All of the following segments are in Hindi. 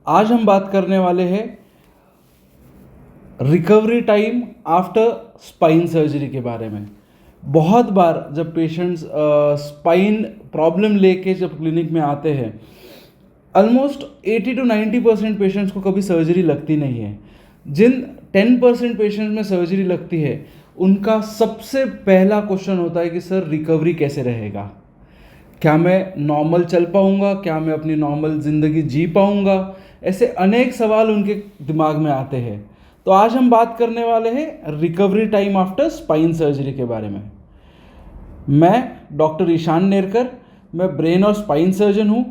आज हम बात करने वाले हैं recovery time after spine surgery के बारे में। बहुत बार जब पेशेंट्स स्पाइन प्रॉब्लम लेके जब क्लिनिक में आते हैं, ऑलमोस्ट 80 to 90% पेशेंट्स को कभी सर्जरी लगती नहीं है। जिन 10% पेशेंट्स में सर्जरी लगती है, उनका सबसे पहला क्वेश्चन होता है कि सर रिकवरी कैसे रहेगा, क्या मैं नॉर्मल चल पाऊँगा, क्या मैं अपनी नॉर्मल ज़िंदगी जी पाऊँगा। ऐसे अनेक सवाल उनके दिमाग में आते हैं। तो आज हम बात करने वाले हैं recovery time after spine surgery के बारे में। मैं डॉक्टर ईशान नेरकर, मैं ब्रेन और स्पाइन सर्जन हूँ।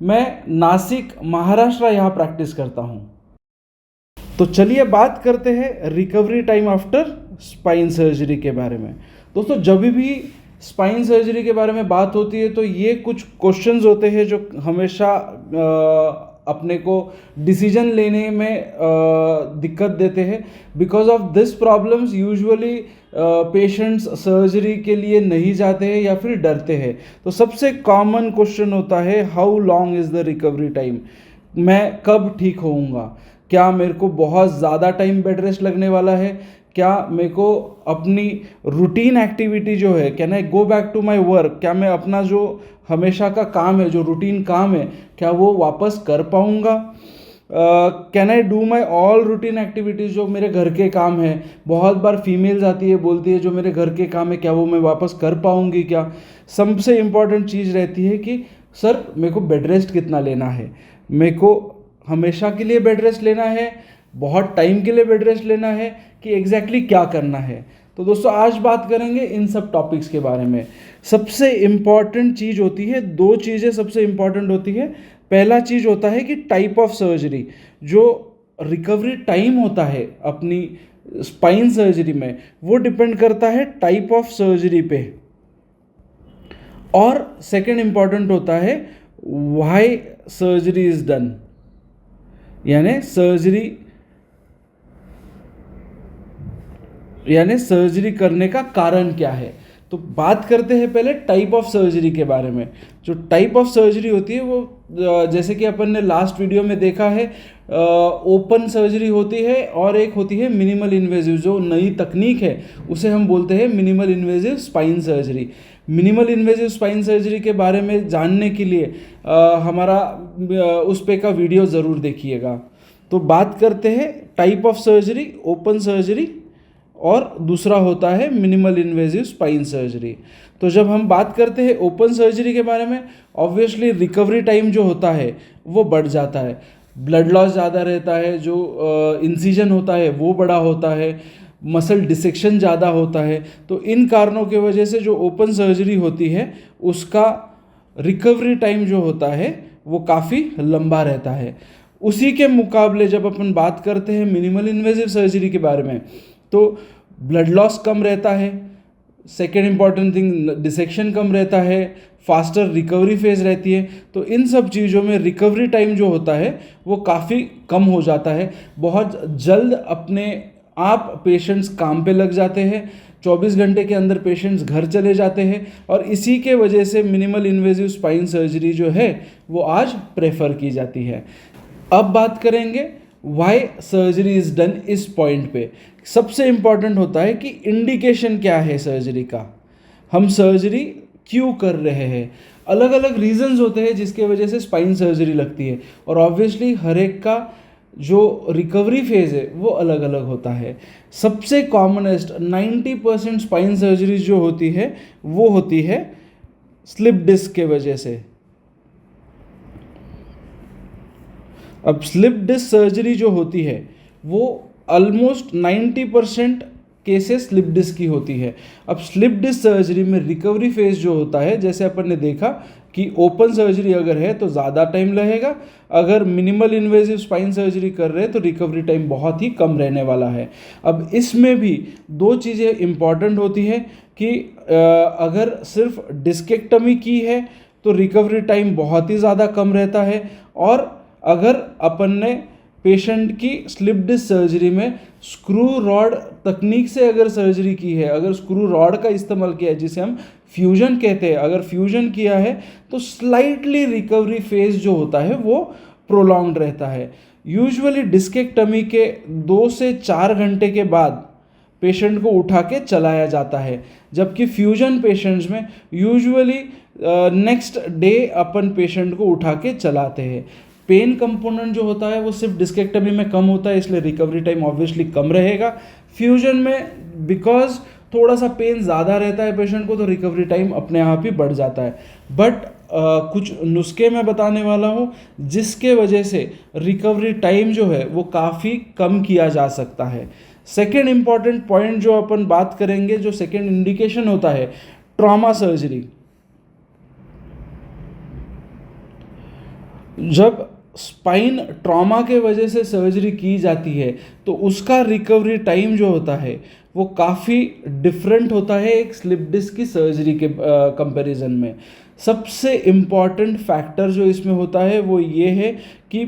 मैं नासिक, महाराष्ट्र यहाँ प्रैक्टिस करता हूँ। तो चलिए बात करते हैं recovery time after spine surgery के बारे में। दोस्तों, जब भी स्पाइन सर्जरी के बारे में बात होती है तो ये कुछ क्वेश्चंस होते हैं जो हमेशा अपने को डिसीजन लेने में दिक्कत देते हैं। Because of this problems usually patients surgery के लिए नहीं जाते हैं या फिर डरते हैं। तो सबसे कॉमन क्वेश्चन होता है, how long is the recovery time. मैं कब ठीक होऊंगा, क्या मेरे को बहुत ज़्यादा टाइम बेड रेस्ट लगने वाला है, क्या मेरे को अपनी रूटीन एक्टिविटी जो है, can I go back to my work, क्या मैं अपना जो हमेशा का काम है, जो रूटीन काम है, क्या वो वापस कर पाऊँगा। Can I do my all routine activities, जो मेरे घर के काम है। बहुत बार फीमेल्स आती है, बोलती है जो मेरे घर के काम है क्या वो मैं वापस कर पाऊँगी क्या। सबसे इम्पॉर्टेंट चीज़ रहती है कि सर मेरे को बेड रेस्ट कितना लेना है, मेरे को हमेशा के लिए बेड रेस्ट लेना है, बहुत टाइम के लिए बेड रेस्ट लेना है, कि एग्जैक्टली क्या करना है। तो दोस्तों, आज बात करेंगे इन सब टॉपिक्स के बारे में। सबसे इम्पॉर्टेंट चीज़ होती है, दो चीज़ें सबसे इम्पॉर्टेंट होती है। पहला चीज़ होता है कि टाइप ऑफ सर्जरी, जो रिकवरी टाइम होता है अपनी स्पाइन सर्जरी में, वो डिपेंड करता है टाइप ऑफ सर्जरी पे। और सेकंड इम्पॉर्टेंट होता है व्हाई सर्जरी इज़ डन, यानी सर्जरी करने का कारण क्या है। तो बात करते हैं पहले टाइप ऑफ सर्जरी के बारे में। जो टाइप ऑफ सर्जरी होती है वो जैसे कि अपन ने लास्ट वीडियो में देखा है, ओपन सर्जरी होती है और एक होती है मिनिमल इन्वेजिव। जो नई तकनीक है उसे हम बोलते हैं minimal invasive spine surgery. Minimal invasive spine surgery के बारे में जानने के लिए हमारा उस पे का वीडियो ज़रूर देखिएगा। तो बात करते हैं type of surgery, open surgery और दूसरा होता है मिनिमल इन्वेजिव स्पाइन सर्जरी। तो जब हम बात करते हैं ओपन सर्जरी के बारे में, ऑब्वियसली रिकवरी टाइम जो होता है वो बढ़ जाता है, ब्लड लॉस ज़्यादा रहता है, जो इंसिजन होता है वो बड़ा होता है, मसल डिसेक्शन ज़्यादा होता है। तो इन कारणों की वजह से जो ओपन सर्जरी होती है उसका रिकवरी टाइम जो होता है वो काफ़ी लंबा रहता है। उसी के मुकाबले जब अपन बात करते हैं मिनिमल इन्वेजिव सर्जरी के बारे में, तो ब्लड लॉस कम रहता है, सेकेंड इम्पॉर्टेंट थिंग डिसेक्शन कम रहता है, फास्टर रिकवरी फेज रहती है। तो इन सब चीज़ों में रिकवरी टाइम जो होता है वो काफ़ी कम हो जाता है। बहुत जल्द अपने आप पेशेंट्स काम पे लग जाते हैं, 24 घंटे के अंदर पेशेंट्स घर चले जाते हैं। और इसी के वजह से मिनिमल इन्वेजिव स्पाइन सर्जरी जो है वो आज प्रेफर की जाती है। अब बात करेंगे वाई सर्जरी इज़ डन। इस पॉइंट पे सबसे इम्पॉर्टेंट होता है कि इंडिकेशन क्या है सर्जरी का, हम सर्जरी क्यों कर रहे हैं। अलग अलग रीजंस होते हैं जिसके वजह से स्पाइन सर्जरी लगती है, और ऑब्वियसली हर एक का जो रिकवरी फेज़ है वो अलग अलग होता है। सबसे कॉमनेस्ट 90% स्पाइन सर्जरी जो होती है वो होती है स्लिप डिस्क के वजह से। अब स्लिप डिस्क सर्जरी जो होती है वो ऑलमोस्ट 90% केसेस स्लिप डिस्क की होती है। अब स्लिप डिस्क सर्जरी में रिकवरी फेज जो होता है, जैसे अपन ने देखा कि ओपन सर्जरी अगर है तो ज़्यादा टाइम लगेगा, अगर मिनिमल इन्वेजिव स्पाइन सर्जरी कर रहे हैं तो रिकवरी टाइम बहुत ही कम रहने वाला है। अब इसमें भी दो चीज़ें इम्पॉर्टेंट होती है कि अगर सिर्फ डिस्केक्टमी की है तो रिकवरी टाइम बहुत ही ज़्यादा कम रहता है, और अगर अपन ने पेशेंट की स्लिप डिस्क सर्जरी में स्क्रू रॉड तकनीक से अगर सर्जरी की है, अगर स्क्रू रॉड का इस्तेमाल किया है जिसे हम फ्यूजन कहते हैं, अगर फ्यूजन किया है तो स्लाइटली रिकवरी फेज जो होता है वो प्रोलॉन्ग्ड रहता है। यूजुअली डिस्केक्टमी के 2 से 4 घंटे के बाद पेशेंट को उठा के चलाया जाता है, जबकि फ्यूजन पेशेंट्स में यूजुअली नेक्स्ट डे अपन पेशेंट को उठा के चलाते हैं। पेन कंपोनेंट जो होता है वो सिर्फ डिस्केक्टमी में कम होता है, इसलिए रिकवरी टाइम ऑब्वियसली कम रहेगा। फ्यूजन में बिकॉज थोड़ा सा पेन ज़्यादा रहता है पेशेंट को, तो रिकवरी टाइम अपने आप ही बढ़ जाता है। बट कुछ नुस्खे मैं बताने वाला हूँ जिसके वजह से रिकवरी टाइम जो है वो काफ़ी कम किया जा सकता है। सेकेंड इम्पॉर्टेंट पॉइंट जो अपन बात करेंगे, जो सेकेंड इंडिकेशन होता है, ट्रॉमा सर्जरी। जब स्पाइन ट्रॉमा के वजह से सर्जरी की जाती है तो उसका रिकवरी टाइम जो होता है वो काफ़ी डिफरेंट होता है एक स्लिप डिस्क की सर्जरी के कंपैरिजन में। सबसे इम्पॉर्टेंट फैक्टर जो इसमें होता है वो ये है कि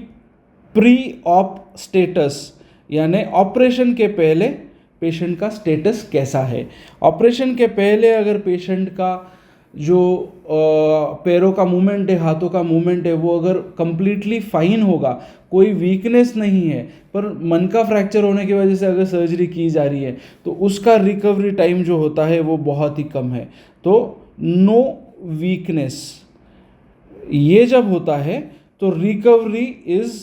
प्री ऑप स्टेटस, यानी ऑपरेशन के पहले पेशेंट का स्टेटस कैसा है। ऑपरेशन के पहले अगर पेशेंट का जो पैरों का मूवमेंट है, हाथों का मूवमेंट है, वो अगर कंप्लीटली फाइन होगा, कोई वीकनेस नहीं है, पर मन का फ्रैक्चर होने की वजह से अगर सर्जरी की जा रही है तो उसका रिकवरी टाइम जो होता है वो बहुत ही कम है। तो नो वीकनेस ये जब होता है तो रिकवरी इज़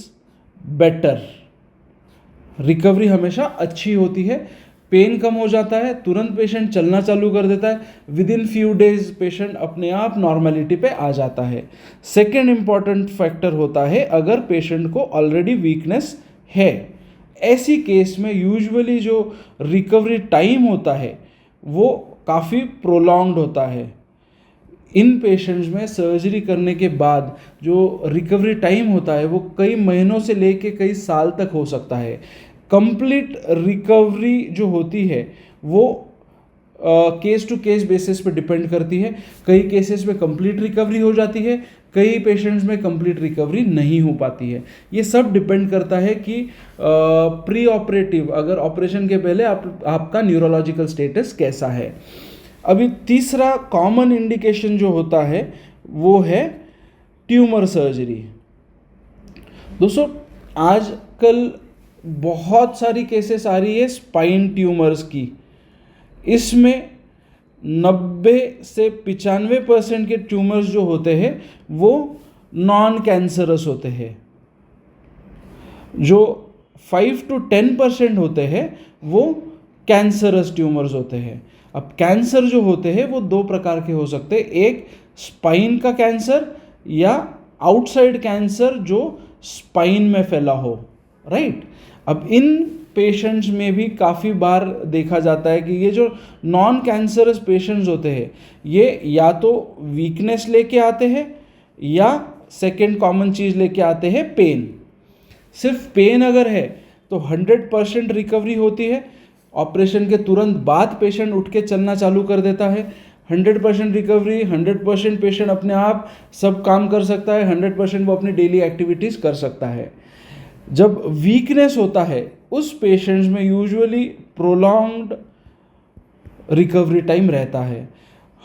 बेटर, रिकवरी हमेशा अच्छी होती है। पेन कम हो जाता है, तुरंत पेशेंट चलना चालू कर देता है, with in few days patient अपने आप नॉर्मेलिटी पे आ जाता है। सेकेंड इम्पॉर्टेंट फैक्टर होता है अगर पेशेंट को ऑलरेडी वीकनेस है, ऐसी केस में यूजुअली जो रिकवरी टाइम होता है वो काफ़ी प्रोलॉन्ग्ड होता है। इन पेशेंट्स में सर्जरी करने के बाद जो रिकवरी टाइम होता है वो कई महीनों से लेके कई साल तक हो सकता है। कंप्लीट रिकवरी जो होती है वो केस टू केस बेसिस पे डिपेंड करती है। कई केसेस में कंप्लीट रिकवरी हो जाती है, कई पेशेंट्स में कंप्लीट रिकवरी नहीं हो पाती है। ये सब डिपेंड करता है कि प्री ऑपरेटिव, अगर ऑपरेशन के पहले आपका न्यूरोलॉजिकल स्टेटस कैसा है। अभी तीसरा कॉमन इंडिकेशन जो होता है वो है ट्यूमर सर्जरी। दोस्तों आजकल बहुत सारी केसेस आ रही है स्पाइन ट्यूमर्स की। इसमें 90 से 95% के ट्यूमर्स जो होते हैं वो नॉन कैंसरस होते हैं। जो 5 to 10% होते हैं वो कैंसरस ट्यूमर्स होते हैं। अब कैंसर जो होते हैं वो 2 प्रकार के हो सकते हैं, एक स्पाइन का कैंसर या आउटसाइड कैंसर जो स्पाइन में फैला हो, राइट। अब इन पेशेंट्स में भी काफ़ी बार देखा जाता है कि ये जो नॉन कैंसरस पेशेंट्स होते हैं ये या तो वीकनेस लेके आते हैं या सेकेंड कॉमन चीज़ लेके आते हैं पेन। सिर्फ पेन अगर है तो 100% रिकवरी होती है। ऑपरेशन के तुरंत बाद पेशेंट उठ के चलना चालू कर देता है। 100% रिकवरी, 100% पेशेंट अपने आप सब काम कर सकता है, 100% वो अपनी डेली एक्टिविटीज़ कर सकता है। जब वीकनेस होता है उस पेशेंट्स में यूजुअली प्रोलॉन्ग्ड रिकवरी टाइम रहता है।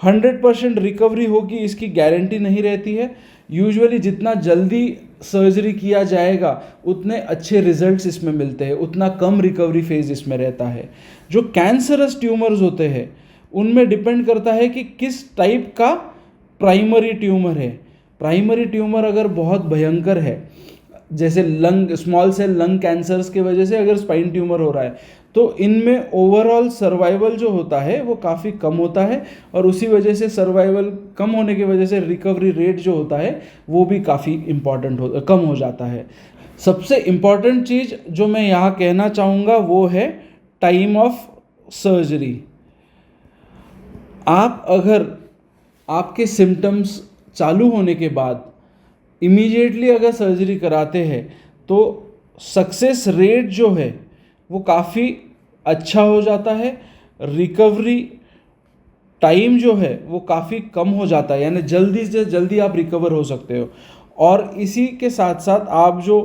100% रिकवरी होगी इसकी गारंटी नहीं रहती है। यूजुअली जितना जल्दी सर्जरी किया जाएगा उतने अच्छे रिजल्ट्स इसमें मिलते हैं, उतना कम रिकवरी फेज इसमें रहता है। जो कैंसरस ट्यूमर्स होते हैं उनमें डिपेंड करता है कि किस टाइप का प्राइमरी ट्यूमर है। प्राइमरी ट्यूमर अगर बहुत भयंकर है, जैसे lung, small cell lung cancers के वजह से अगर स्पाइन ट्यूमर हो रहा है तो इनमें ओवरऑल सर्वाइवल जो होता है वो काफ़ी कम होता है, और उसी वजह से सर्वाइवल कम होने की वजह से रिकवरी रेट जो होता है वो भी काफ़ी कम हो जाता है। सबसे इम्पॉर्टेंट चीज़ जो मैं यहाँ कहना चाहूँगा वो है टाइम ऑफ सर्जरी। आप अगर आपके सिम्टम्स चालू होने के बाद इमीडिएटली अगर सर्जरी कराते हैं तो सक्सेस रेट जो है वो काफ़ी अच्छा हो जाता है। रिकवरी टाइम जो है वो काफ़ी कम हो जाता है, यानी जल्दी से जल्दी आप रिकवर हो सकते हो। और इसी के साथ साथ आप जो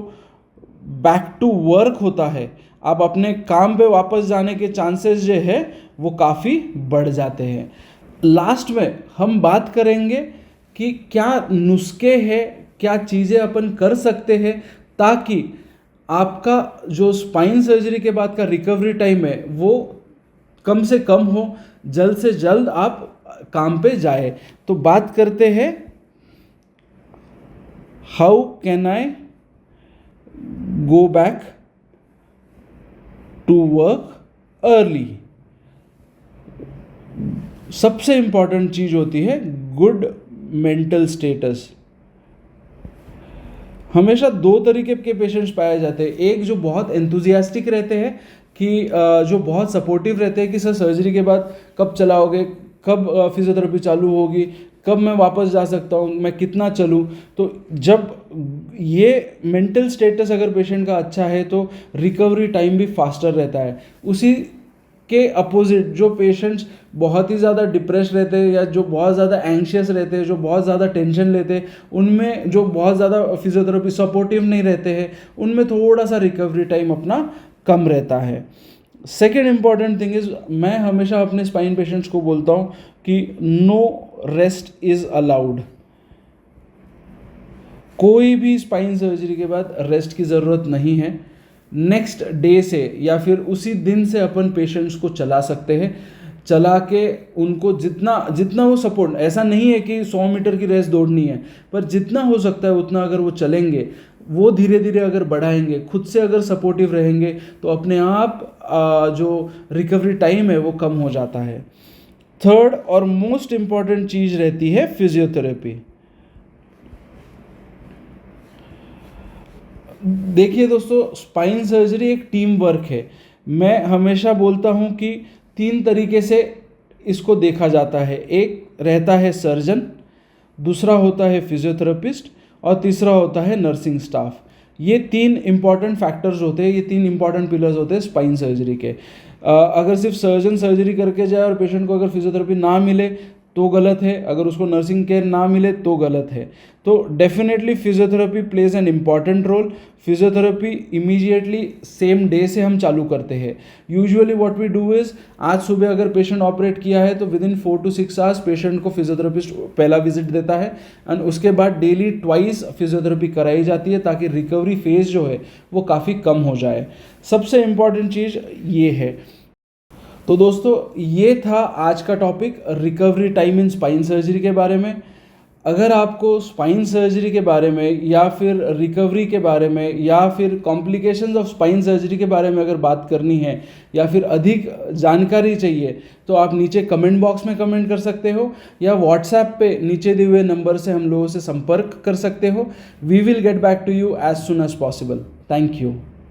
बैक टू वर्क होता है, आप अपने काम पे वापस जाने के चांसेस जो है वो काफ़ी बढ़ जाते हैं। लास्ट में हम बात करेंगे कि क्या नुस्खे हैं, क्या चीज़ें अपन कर सकते हैं ताकि आपका जो स्पाइन सर्जरी के बाद का रिकवरी टाइम है वो कम से कम हो, जल्द से जल्द आप काम पे जाए। तो बात करते हैं how can I go back to work early. सबसे इंपॉर्टेंट चीज होती है गुड मेंटल स्टेटस। हमेशा दो तरीके के पेशेंट्स पाए जाते हैं, एक जो बहुत एंथुजियास्टिक रहते हैं कि जो बहुत सपोर्टिव रहते हैं कि सर सर्जरी के बाद कब चलाओगे, कब फिजियोथेरेपी चालू होगी, कब मैं वापस जा सकता हूँ, मैं कितना चलूँ। तो जब ये मेंटल स्टेटस अगर पेशेंट का अच्छा है तो रिकवरी टाइम भी फास्टर रहता है। उसी के अपोजिट जो पेशेंट्स बहुत ही ज़्यादा डिप्रेस रहते हैं या जो बहुत ज़्यादा एंग्शियस रहते हैं, जो बहुत ज़्यादा टेंशन लेते हैं, उनमें जो बहुत ज़्यादा फिजियोथेरेपी सपोर्टिव नहीं रहते हैं, उनमें थोड़ा सा रिकवरी टाइम अपना कम रहता है। सेकेंड इंपॉर्टेंट थिंग इज़, मैं हमेशा अपने स्पाइन पेशेंट्स को बोलता हूँ कि नो रेस्ट इज़ अलाउड। कोई भी स्पाइन सर्जरी के बाद रेस्ट की ज़रूरत नहीं है। नेक्स्ट डे से या फिर उसी दिन से अपन पेशेंट्स को चला सकते हैं, चला के उनको जितना जितना वो सपोर्ट, ऐसा नहीं है कि 100 मीटर की रेस दौड़नी है, पर जितना हो सकता है उतना अगर वो चलेंगे, वो धीरे धीरे अगर बढ़ाएंगे, खुद से अगर सपोर्टिव रहेंगे, तो अपने आप जो रिकवरी टाइम है वो कम हो जाता है। थर्ड और मोस्ट इम्पॉर्टेंट चीज़ रहती है फिजियोथेरेपी। देखिए दोस्तों, स्पाइन सर्जरी एक टीम वर्क है। मैं हमेशा बोलता हूँ कि 3 तरीके से इसको देखा जाता है। एक रहता है सर्जन, दूसरा होता है फिजियोथेरेपिस्ट और तीसरा होता है नर्सिंग स्टाफ। ये 3 इंपॉर्टेंट फैक्टर्स होते हैं, ये 3 इंपॉर्टेंट पिलर्स होते हैं स्पाइन सर्जरी के। अगर सिर्फ सर्जन सर्जरी करके जाए और पेशेंट को अगर फिजियोथेरेपी ना मिले तो गलत है, अगर उसको नर्सिंग केयर ना मिले तो गलत है। तो definitely physiotherapy plays an important role. Physiotherapy immediately same day से हम चालू करते हैं। Usually what we do is, आज सुबह अगर पेशेंट ऑपरेट किया है तो within 4 to 6 hours patient को फिजियोथेरेपिस्ट पहला विजिट देता है एंड उसके बाद डेली ट्वाइस फिजियोथेरेपी कराई जाती है ताकि रिकवरी फेज जो है वो काफ़ी कम हो जाए। सबसे इम्पॉर्टेंट चीज़ ये है। तो दोस्तों, ये था आज का topic, recovery time in spine surgery के बारे में। अगर आपको स्पाइन सर्जरी के बारे में या फिर रिकवरी के बारे में या फिर कॉम्प्लिकेशंस ऑफ स्पाइन सर्जरी के बारे में अगर बात करनी है या फिर अधिक जानकारी चाहिए तो आप नीचे कमेंट बॉक्स में कमेंट कर सकते हो या व्हाट्सएप पे नीचे दिए हुए नंबर से हम लोगों से संपर्क कर सकते हो। We will get back to you as soon as possible. Thank you.